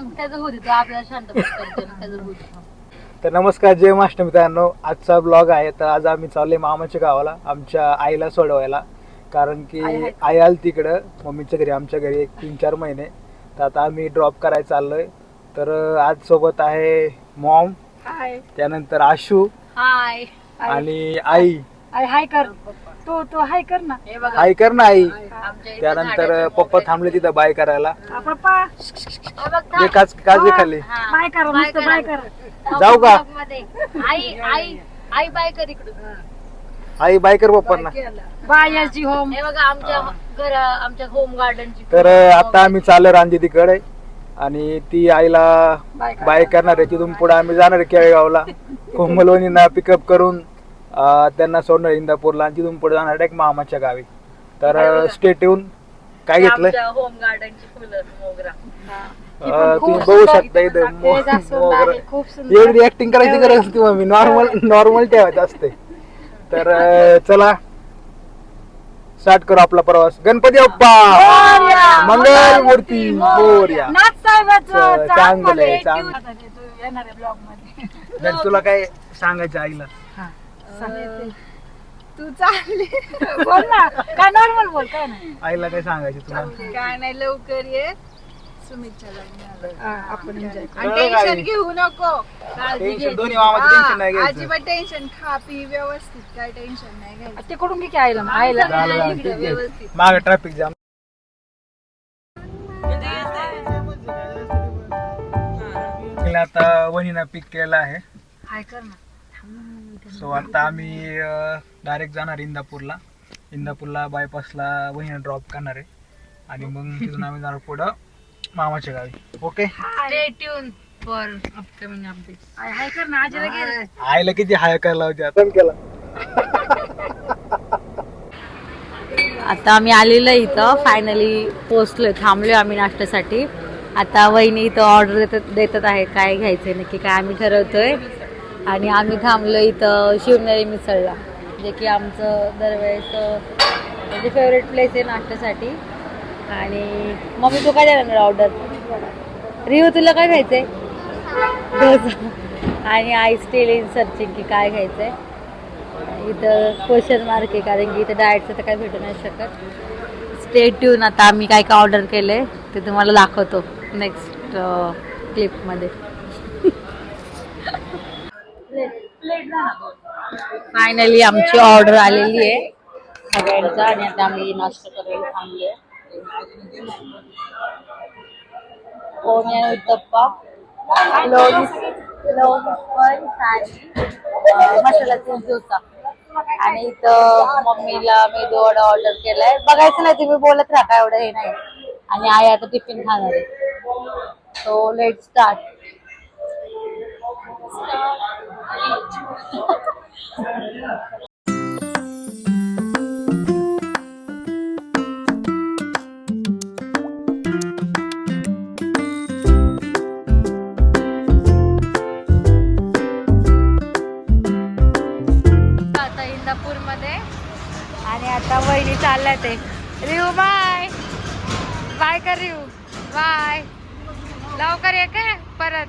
सांग त्याचं होत तो आपल्याला शांत करतो त्याचं होत. तर नमस्कार, जय महाराष्ट्र मित्रांनो. आजचा ब्लॉग आहे. तर आज आम्ही चाललोय मामाच्या गावाला आमच्या आईला सोडवायला, कारण की आई आली तिकडं मम्मीच्या घरी, आमच्या घरी 3-4 महिने. तर आता आम्ही ड्रॉप करायला चाललोय. तर आज सोबत आहे मॉम, त्यानंतर आशू हाय आणि आई. हाय कर तो हाय कर ना. हाय कर ना आई. त्यानंतर पप्पा थांबले तिथं बाय करायला. पप्पा काजू खाल्ली. बाय कर, मस्त बाय कर. जाऊ का आई आई आई बाय कर इकडून. आई बाय कर पप्पांना. बायाची होम. हे बघा आमच्या होम गार्डनची. तर आता आम्ही चाललो रांजदीकडे आणि ती आईला बाय करणार आहे. तिथून पुढे आम्ही जाणार आहे केळगावला. कोमलवणींना पिकअप करून त्यांना सोडणार इंदापूरला आणि तिथून पुढे जाणार आहे मामाच्या गावी. तर स्टेट येऊन काय घेतलंय होम गार्डनची फुलं मोगरा. तुम्ही बघू शकता इथं एवढी ऍक्टिंग करायची गरज नसते मम्मी, नॉर्मल ठेवायचं असते. तर चला स्टार्ट करू आपला प्रवास. गणपती बाप्पा मंगल मूर्ती मोरया. चांगलं आहे चांगलं. तुला काय सांगायचं आईला? तू चांगली बोल ना, काय नॉर्मल बोल, काय नाही. आईला काय सांगायचं तुला? काय नाही, लवकर ये. सुमितच्या लग्नाला आपण एन्जॉय करू. कळलं काय? टेन्शन घेऊ नको. टेन्शन दोन्ही मामाचं टेन्शन नाही घ्यायचं. अजिबात टेन्शन. खा पी व्यवस्थित, काय टेन्शन नाही घ्यायचं. तिकडून की आईला झालं, ठीक आहे. मागे ट्रॅफिक जाम. आता वहिनीनं पिक केलेला आहे. हाय कर ना. सो आता आम्ही डायरेक्ट जाणार इंदापूरला बायपासला वहिनीनं ड्रॉप करणार आहे आणि मग तिथून आम्ही जाणार पुढं मामाच्या गावी. Okay, stay tune for upcoming updates. Hi कर ना. आजीला घे. आईला किती हाय करायला होती आता केला. आता आम्ही आलेलो इथं, फायनली पोहोचलोय. थांबलोय आम्ही नाश्त्यासाठी. आता वहिनी इथं ऑर्डर देतात आहे काय घ्यायचंय नक्की काय आम्ही ठरवतोय. आणि आम्ही थांबलो इथं शिवनेरी मिसळला, जे की आमचं दरवेळेस म्हणजे फेवरेट प्लेस आहे नाश्त्यासाठी. आणि मम्मी तू काय देणार ऑर्डर? रिहू तुला काय घ्यायचंय? आणि आई स्टील इन सर्चिंग की काय घ्यायचंय. इथं क्वेश्चन मार्क आहे कारण की इथं डाएटचं तर काय भेटू नाही शकत. Stay tune. आता आम्ही काय काय ऑर्डर केलंय ते तुम्हाला दाखवतो नेक्स्ट क्लिपमध्ये. फायनली आमची ऑर्डर आलेली आहे सगळ्यांचा आणि आता आम्ही नाश्ता करायला थांबलोय. पोहे उत्तप्पा, मसाल्याचा डोसा आणि इथं मम्मीला मेदू वडा ऑर्डर केलाय. बघायचं नाही, तुम्ही बोलत राहा, काय एवढं हे नाही. आणि आई आता टिफिन खाणार आहे. So let start. आता इंदापूर मध्ये आणि आता वहिनी चालल्या ते. रिहू बाय बाय कर. रिहू बाय. लवकर ये काय परत.